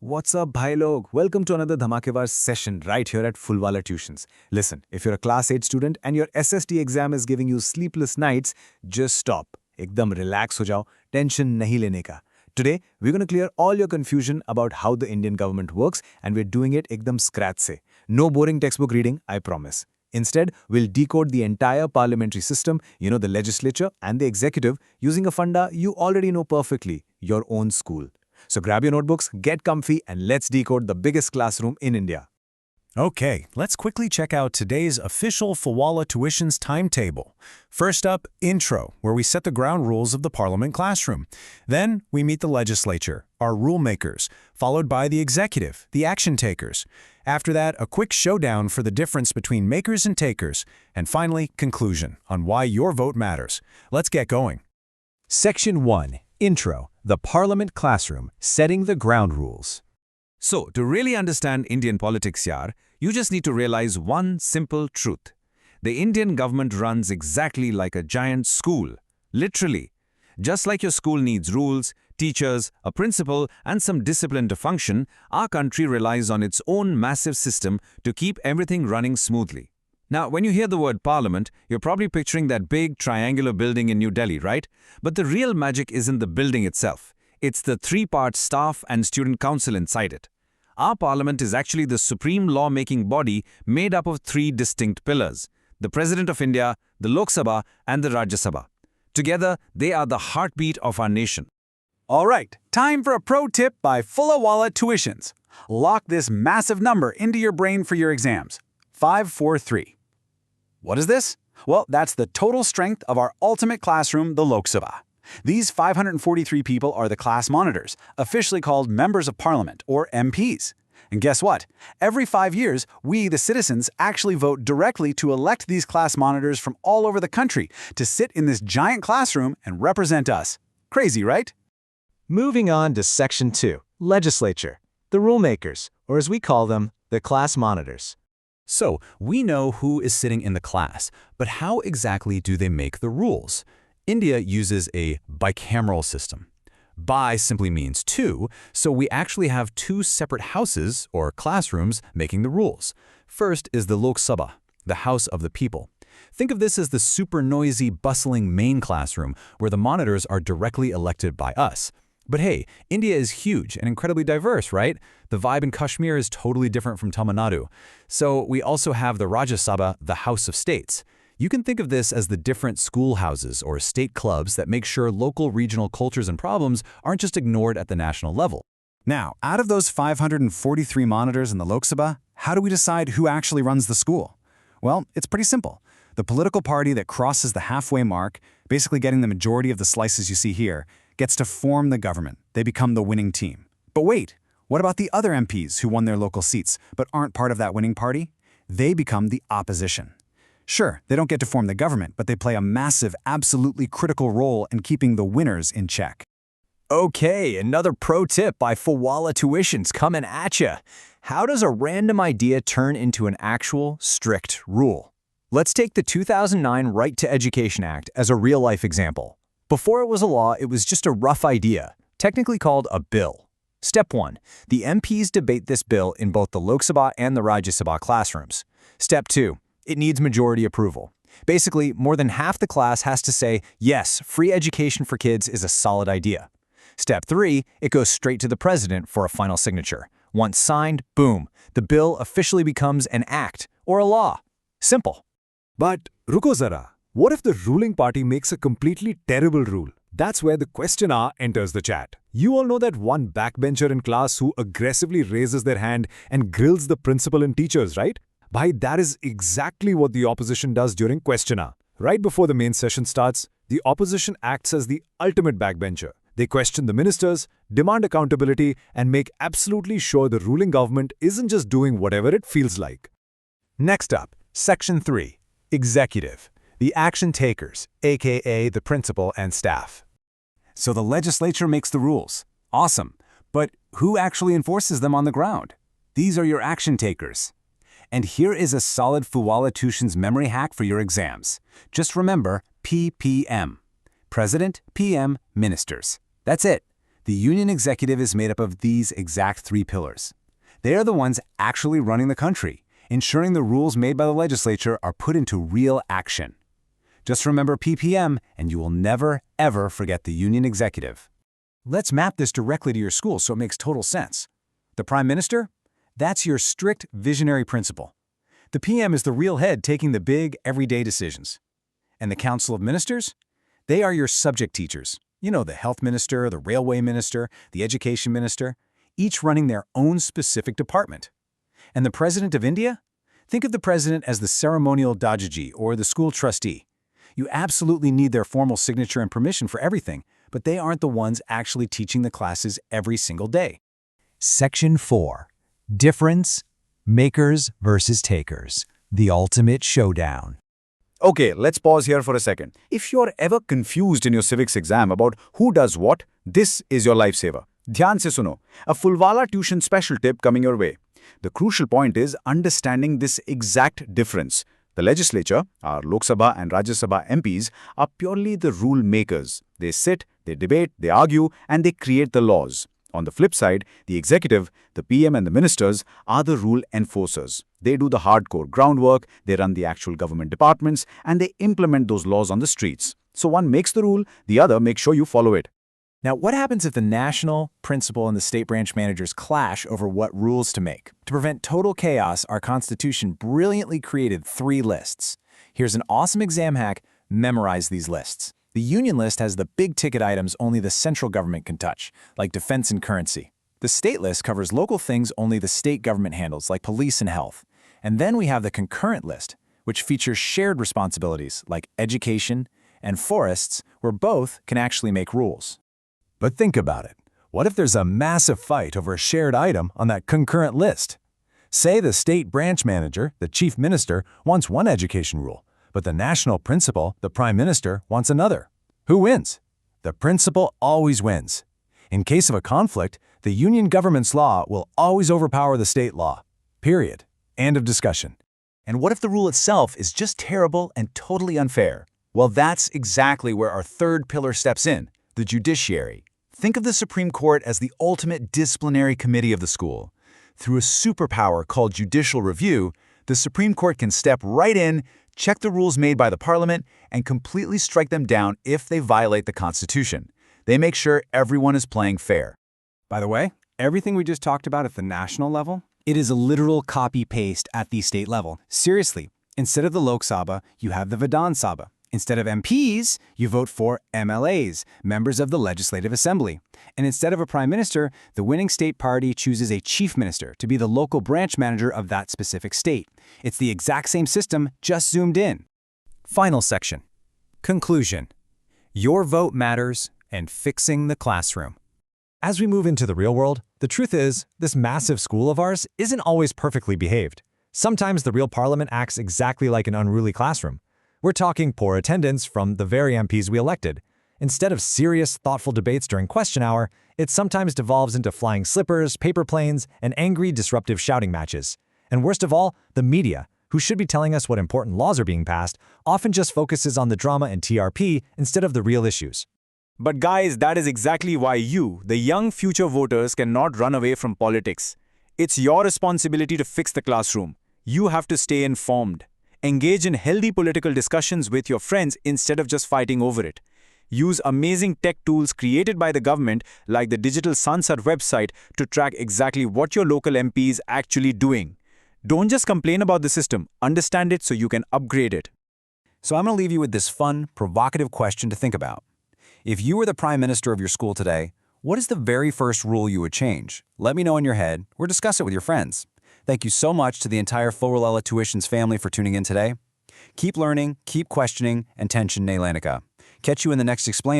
What's up, bhai log? Welcome to another dhamakevar session right here at Fulwala Tuitions. Listen, if you're a class 8 student and your SST exam is giving you sleepless nights, just stop. Ekdam relax ho jao, tension nahi lene ka. Today, we're going to clear all your confusion about how the Indian government works, and we're doing it ekdam scratch se. No boring textbook reading, I promise. Instead, we'll decode the entire parliamentary system, the legislature and the executive, using a funda you already know perfectly, your own school. So grab your notebooks, get comfy, and let's decode the biggest classroom in India. Okay, let's quickly check out today's official Fulwala Tuitions timetable. First up, intro, where we set the ground rules of the Parliament classroom. Then, we meet the legislature, our rule makers, followed by the executive, the action takers. After that, a quick showdown for the difference between makers and takers. And finally, conclusion on why your vote matters. Let's get going. Section 1. Intro, the Parliament Classroom, Setting the Ground Rules. So, to really understand Indian politics, yaar, you just need to realize one simple truth. The Indian government runs exactly like a giant school. Literally. Just like your school needs rules, teachers, a principal, and some discipline to function, our country relies on its own massive system to keep everything running smoothly. Now, when you hear the word parliament, you're probably picturing that big triangular building in New Delhi, right? But the real magic isn't the building itself. It's the three-part staff and student council inside it. Our parliament is actually the supreme law-making body made up of three distinct pillars: the President of India, the Lok Sabha, and the Rajya Sabha. Together, they are the heartbeat of our nation. All right, time for a pro tip by Fulwala Tuitions. Lock this massive number into your brain for your exams. 543. What is this? Well, that's the total strength of our ultimate classroom, the Lok Sabha. These 543 people are the class monitors, officially called Members of Parliament, or MPs. And guess what? Every 5 years, we, the citizens, actually vote directly to elect these class monitors from all over the country to sit in this giant classroom and represent us. Crazy, right? Moving on to Section 2. Legislature, the rule makers, or as we call them, the class monitors. So, we know who is sitting in the class, but how exactly do they make the rules? India uses a bicameral system. Bi simply means two, so we actually have two separate houses, or classrooms, making the rules. First is the Lok Sabha, the House of the People. Think of this as the super noisy, bustling main classroom where the monitors are directly elected by us. But hey, India is huge and incredibly diverse, right? The vibe in Kashmir is totally different from Tamil Nadu. So we also have the Rajya Sabha, the House of States. You can think of this as the different schoolhouses or state clubs that make sure local regional cultures and problems aren't just ignored at the national level. Now, out of those 543 monitors in the Lok Sabha, how do we decide who actually runs the school? Well, it's pretty simple. The political party that crosses the halfway mark, basically getting the majority of the slices you see here, gets to form the government. They become the winning team. But wait, what about the other MPs who won their local seats but aren't part of that winning party? They become the opposition. Sure, they don't get to form the government, but they play a massive, absolutely critical role in keeping the winners in check. Okay, another pro tip by Fulwala Tuitions coming at ya. How does a random idea turn into an actual, strict rule? Let's take the 2009 Right to Education Act as a real-life example. Before it was a law, it was just a rough idea, technically called a bill. Step 1. The MPs debate this bill in both the Lok Sabha and the Rajya Sabha classrooms. Step 2. It needs majority approval. Basically, more than half the class has to say, yes, free education for kids is a solid idea. Step 3. It goes straight to the president for a final signature. Once signed, boom, the bill officially becomes an act or a law. Simple. But, ruko zara. What if the ruling party makes a completely terrible rule? That's where the question hour enters the chat. You all know that one backbencher in class who aggressively raises their hand and grills the principal and teachers, right? Bhai, that is exactly what the opposition does during question hour. Right before the main session starts, the opposition acts as the ultimate backbencher. They question the ministers, demand accountability, and make absolutely sure the ruling government isn't just doing whatever it feels like. Next up, Section 3. Executive. The action takers, aka the principal and staff. So the legislature makes the rules. Awesome. But who actually enforces them on the ground? These are your action takers. And here is a solid Fulwala Tuitions memory hack for your exams. Just remember PPM. President, PM, Ministers. That's it. The union executive is made up of these exact three pillars. They are the ones actually running the country, ensuring the rules made by the legislature are put into real action. Just remember PPM, and you will never, ever forget the union executive. Let's map this directly to your school so it makes total sense. The Prime Minister? That's your strict visionary principal. The PM is the real head taking the big, everyday decisions. And the Council of Ministers? They are your subject teachers. You know, the health minister, the railway minister, the education minister, each running their own specific department. And the President of India? Think of the President as the ceremonial Dajaji or the school trustee. You absolutely need their formal signature and permission for everything, but they aren't the ones actually teaching the classes every single day. Section 4. Difference, makers versus takers. The ultimate showdown. Okay, let's pause here for a second. If you're ever confused in your civics exam about who does what, this is your lifesaver. Dhyan se suno. A Fulwala tuition special tip coming your way. The crucial point is understanding this exact difference. The legislature, our Lok Sabha and Rajya Sabha MPs, are purely the rule makers. They sit, they debate, they argue, and they create the laws. On the flip side, the executive, the PM and the ministers are the rule enforcers. They do the hardcore groundwork, they run the actual government departments, and they implement those laws on the streets. So one makes the rule, the other makes sure you follow it. Now, what happens if the national, principal, and the state branch managers clash over what rules to make? To prevent total chaos, our Constitution brilliantly created 3 lists. Here's an awesome exam hack: memorize these lists. The union list has the big-ticket items only the central government can touch, like defense and currency. The state list covers local things only the state government handles, like police and health. And then we have the concurrent list, which features shared responsibilities, like education and forests, where both can actually make rules. But think about it. What if there's a massive fight over a shared item on that concurrent list? Say the state branch manager, the chief minister, wants one education rule, but the national principal, the prime minister, wants another. Who wins? The principal always wins. In case of a conflict, the union government's law will always overpower the state law. Period. End of discussion. And what if the rule itself is just terrible and totally unfair? Well, that's exactly where our third pillar steps in, the judiciary. Think of the Supreme Court as the ultimate disciplinary committee of the school. Through a superpower called judicial review, the Supreme Court can step right in, check the rules made by the Parliament, and completely strike them down if they violate the Constitution. They make sure everyone is playing fair. By the way, everything we just talked about at the national level, it is a literal copy-paste at the state level. Seriously, instead of the Lok Sabha, you have the Vidhan Sabha. Instead of MPs, you vote for MLAs, members of the Legislative Assembly. And instead of a prime minister, the winning state party chooses a chief minister to be the local branch manager of that specific state. It's the exact same system, just zoomed in. Final section. Conclusion. Your vote matters, and fixing the classroom. As we move into the real world, the truth is, this massive school of ours isn't always perfectly behaved. Sometimes the real parliament acts exactly like an unruly classroom. We're talking poor attendance from the very MPs we elected. Instead of serious, thoughtful debates during question hour, it sometimes devolves into flying slippers, paper planes, and angry, disruptive shouting matches. And worst of all, the media, who should be telling us what important laws are being passed, often just focuses on the drama and TRP instead of the real issues. But guys, that is exactly why you, the young future voters, cannot run away from politics. It's your responsibility to fix the classroom. You have to stay informed. Engage in healthy political discussions with your friends instead of just fighting over it. Use amazing tech tools created by the government like the Digital Sansad website to track exactly what your local MP is actually doing. Don't just complain about the system, understand it so you can upgrade it. So I'm going to leave you with this fun, provocative question to think about. If you were the prime minister of your school today, what is the very first rule you would change? Let me know in your head or discuss it with your friends. Thank you so much to the entire Fulwala Tuitions family for tuning in today. Keep learning, keep questioning, and tension Nailanika. Catch you in the next Explain.